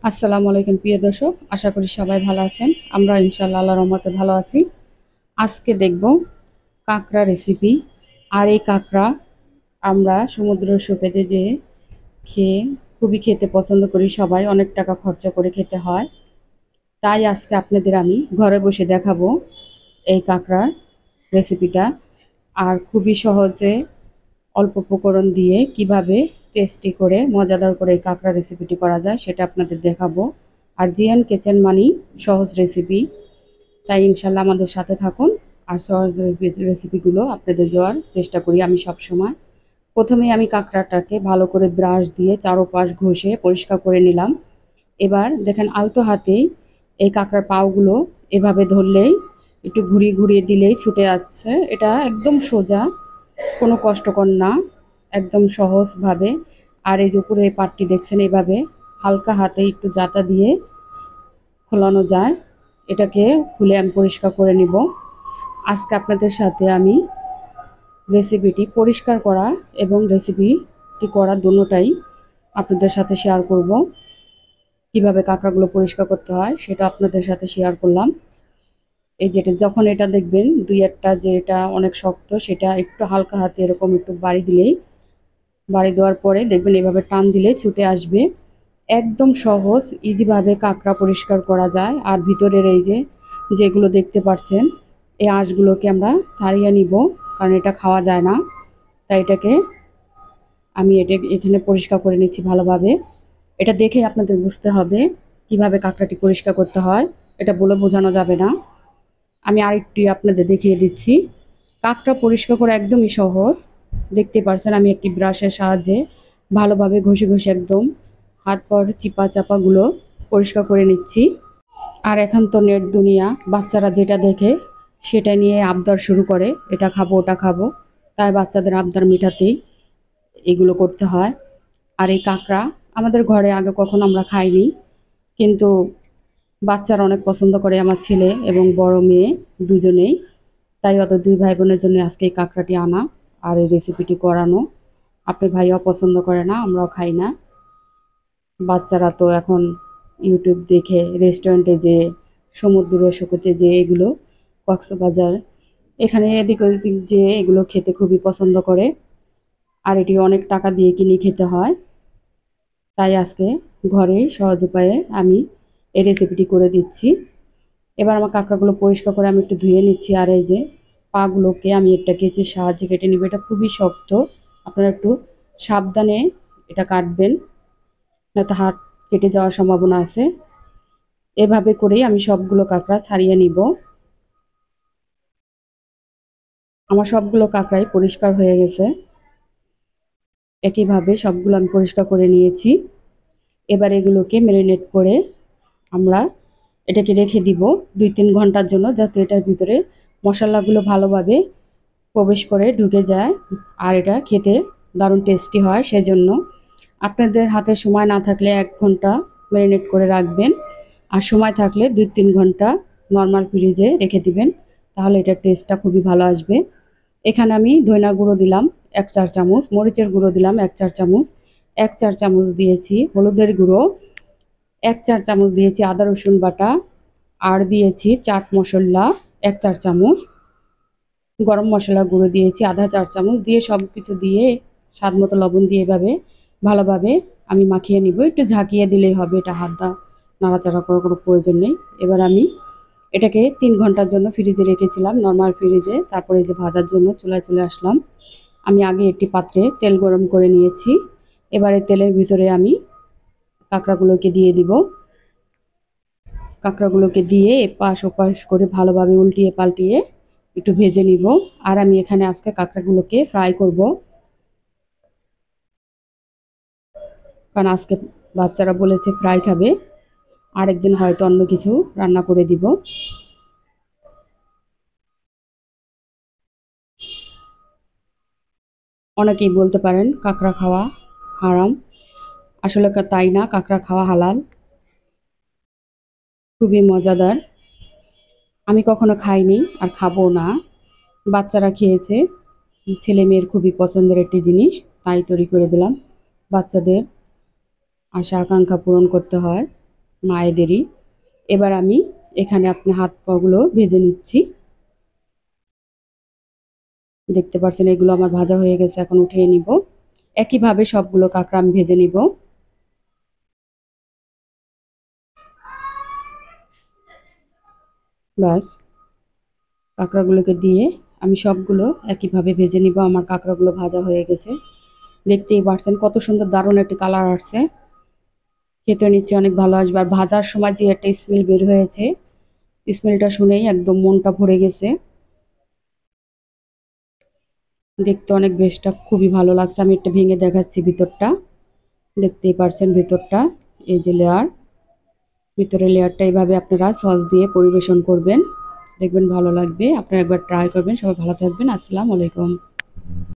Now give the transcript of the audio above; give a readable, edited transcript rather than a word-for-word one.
আসসালামু আলাইকুম প্রিয় দর্শক, আশা করি সবাই ভালো আছেন। আমরা ইনশাআল্লাহ আল্লাহর রহমতে ভালো আছি। আজকে দেখব কাঁকড়া রেসিপি। আর এই কাঁকড়া আমরা সমুদ্র সৈকতে যেয়ে খেয়ে খুবই খেতে পছন্দ করি, সবাই অনেক টাকা খরচা করে খেতে হয়। তাই আজকে আপনাদের আমি ঘরে বসে দেখাবো এই কাঁকড়ার রেসিপিটা। আর খুবই সহজে অল্প উপকরণ দিয়ে কিভাবে টেস্টি করে মজাদার করে এই কাঁকড়া রেসিপিটি করা যায় সেটা আপনাদের দেখাবো। আর জিএন কিচেন মানি সহজ রেসিপি, তাই ইনশাল্লাহ আমাদের সাথে থাকুন। আর সহজ রেসিপিগুলো আপনাদের দেওয়ার চেষ্টা করি আমি সব সময়। প্রথমেই আমি কাঁকড়াটাকে ভালো করে ব্রাশ দিয়ে চারোপাশ ঘষে পরিষ্কার করে নিলাম। এবার দেখেন আলতো হাতেই এই কাঁকড়ার পাওগুলো এভাবে ধরলেই, একটু ঘুরিয়ে ঘুরিয়ে দিলেই ছুটে আসছে। এটা একদম সোজা, কোনো কষ্টকর না, একদম সহজভাবে। আর এই যে উপরে এই পাটটি দেখছেন, এভাবে হালকা হাতে একটু জাতা দিয়ে খোলানো যায়। এটাকে খুলে আমি পরিষ্কার করে নিব। আজকে আপনাদের সাথে আমি রেসিপিটি পরিষ্কার করা এবং রেসিপিটি করা দুটোটাই আপনাদের সাথে শেয়ার করব। কিভাবে কাঁকড়াগুলো পরিষ্কার করতে হয় সেটা আপনাদের সাথে শেয়ার করলাম। এই যেটা যখন এটা দেখবেন দুই একটা যে এটা অনেক শক্ত, সেটা একটু হালকা হাতে এরকম একটু বাড়ি দেওয়ার পরে দেখবেন এভাবে টান দিলে ছুটে আসবে। একদম সহজ ইজিভাবে কাঁকড়া পরিষ্কার করা যায়। আর ভিতরের এই যে যেগুলো দেখতে পাচ্ছেন, এই আঁশগুলোকে আমরা ছাড়িয়ে নিব, কারণ এটা খাওয়া যায় না। তাই আমি এখানে পরিষ্কার করে নিচ্ছি ভালোভাবে। এটা দেখে আপনাদের বুঝতে হবে কিভাবে কাঁকড়াটি পরিষ্কার করতে হয়, এটা বলে বোঝানো যাবে না। আমি আরেকটি আপনাদের দেখিয়ে দিচ্ছি। কাঁকড়া পরিষ্কার করা একদমই সহজ। দেখতে পাচ্ছেন আমি একটি ব্রাশের সাহায্যে ভালোভাবে ঘষে ঘষে একদম হাত পর চিপা চাপাগুলো পরিষ্কার করে নিচ্ছি। আর এখন তো নেট দুনিয়া, বাচ্চারা যেটা দেখে সেটা নিয়ে আবদার শুরু করে, এটা খাবো ওটা খাবো। তাই বাচ্চাদের আবদার মেটাতেই এগুলো করতে হয়। আর এই কাঁকড়া আমাদের ঘরে আগে কখনো আমরা খাইনি, কিন্তু বাচ্চারা অনেক পছন্দ করে, আমার ছেলে এবং বড় মেয়ে দুজনেই। তাই ওদের দুই ভাই বোনের জন্য আজকে এই কাঁকড়াটি আনা আর এই রেসিপিটি করানো। আপনার ভাইয়াও পছন্দ করে না, আমরাও খাই না। বাচ্চারা তো এখন ইউটিউব দেখে রেস্টুরেন্টে যে সমুদ্র সৈকতে যে এগুলো কক্সবাজার, এখানে এদিক ওদিক যে এগুলো খেতে খুবই পছন্দ করে। আর এটি অনেক টাকা দিয়ে কিনে খেতে হয়। তাই আজকে ঘরে সহজ উপায়ে আমি এই রেসিপিটি করে দিচ্ছি। এবার আমার কাঁকড়াগুলো পরিষ্কার করে আমি একটু ধুয়ে নিচ্ছি। আর এই যে পাগুলোকে আমি একটা কেচির সাহায্যে কেটে নিব। এটা খুবই শক্ত, আপনারা একটু সাবধানে এটা কাটবেন, নয়তো হাত কেটে যাওয়ার সম্ভাবনা আছে। এভাবে করেই আমি সবগুলো কাঁকড়া ছাড়িয়ে নিব। আমার সবগুলো কাঁকড়াই পরিষ্কার হয়ে গেছে। একইভাবে সবগুলো আমি পরিষ্কার করে নিয়েছি। এবার এগুলোকে ম্যারিনেট করে আমরা এটাকে রেখে দিব 2-3 ঘন্টার জন্য, যাতে এটার ভিতরে মশলাগুলো ভালোভাবে প্রবেশ করে ঢুকে যায় আর এটা খেতে দারুণ টেস্টি হয়। সেজন্য আপনাদের হাতে সময় না থাকলে 1 ঘন্টা ম্যারিনেট করে রাখবেন, আর সময় থাকলে 2-3 ঘন্টা নর্মাল ফ্রিজে রেখে দিবেন, তাহলে এটার টেস্টটা খুবই ভালো আসবে। এখানে আমি ধনিয়ার গুঁড়ো দিলাম 1 চা চামচ, মরিচের গুঁড়ো দিলাম 1 চা চামচ, 1 চা চামচ দিয়েছি হলুদের গুঁড়ো, 1 চা চামচ দিয়েছি আদা রসুন বাটা, আর দিয়েছি চাট মশলা 1 চা চামচ, গরম মশলা গুঁড়ো দিয়েছি আধা চা চামচ, দিয়ে সব কিছু দিয়ে স্বাদ মতো লবণ দিয়ে এভাবে ভালোভাবে আমি মাখিয়ে নিব। একটু ঝাঁকিয়ে দিলেই হবে, এটা হাত দা নাড়াচাড়া করার কোনো প্রয়োজন নেই। এবার আমি এটাকে 3 ঘন্টার জন্য ফ্রিজে রেখেছিলাম, নর্মাল ফ্রিজে। তারপরে যে ভাজার জন্য চুলায় চলে আসলাম। আমি আগে একটি পাত্রে তেল গরম করে নিয়েছি। এবারে তেলের ভিতরে আমি কাঁকড়াগুলোকে দিয়ে দিব। কাঁকড়াগুলোকে দিয়ে এপাশ ওপাশ করে ভালোভাবে উল্টিয়ে পাল্টিয়ে একটু ভেজে নিব। আর আমি এখানে আজকে কাঁকড়াগুলোকে ফ্রাই করব, কারণ আজকে বাচ্চারা বলেছে ফ্রাই খাবে। আরেকদিন হয়তো অন্য কিছু রান্না করে দিব। অনেকেই বলতে পারেন কাঁকড়া খাওয়া হারাম, আসলে তাই না, কাঁকড়া খাওয়া হালাল, খুবই মজাদার। আমি কখনো খাইনি আর খাবো না, বাচ্চারা খেয়েছে, ছেলে মেয়ের খুবই পছন্দের একটি জিনিস, তাই তৈরি করে দিলাম। বাচ্চাদের আশা আকাঙ্ক্ষা পূরণ করতে হয়। মায়েদেরই। এবার আমি এখানে আপনি হাত পাগুলো ভেজে নিচ্ছি। দেখতে পাচ্ছেন এগুলো আমার ভাজা হয়ে গেছে, এখন উঠিয়ে নিব। একইভাবে সবগুলো কাঁকড়া আমি ভেজে নিব। বাস, কাঁকড়াগুলোকে দিয়ে আমি সবগুলো একইভাবে ভেজে নিব। আমার কাঁকড়াগুলো ভাজা হয়ে গেছে, দেখতেই পাচ্ছেন কত সুন্দর দারুণ একটি কালার আসছে। খেতে নিশ্চয়ই অনেক ভালো আসবে। আর ভাজার সময় যে একটা স্মেল বের হয়েছে, স্মেলটা শুনেই একদম মনটা ভরে গেছে। দেখতে অনেক বেশটা খুবই ভালো লাগছে। আমি একটা ভেঙে দেখাচ্ছি ভিতরটা, দেখতেই পারছেন ভিতরটা। এই যে লেয়ার, ভিতরের লেয়ারটা এইভাবে আপনারা সস দিয়ে পরিবেশন করবেন, দেখবেন ভালো লাগবে। আপনারা একবার ট্রাই করবেন। সবাই ভালো থাকবেন। আসসালামু আলাইকুম।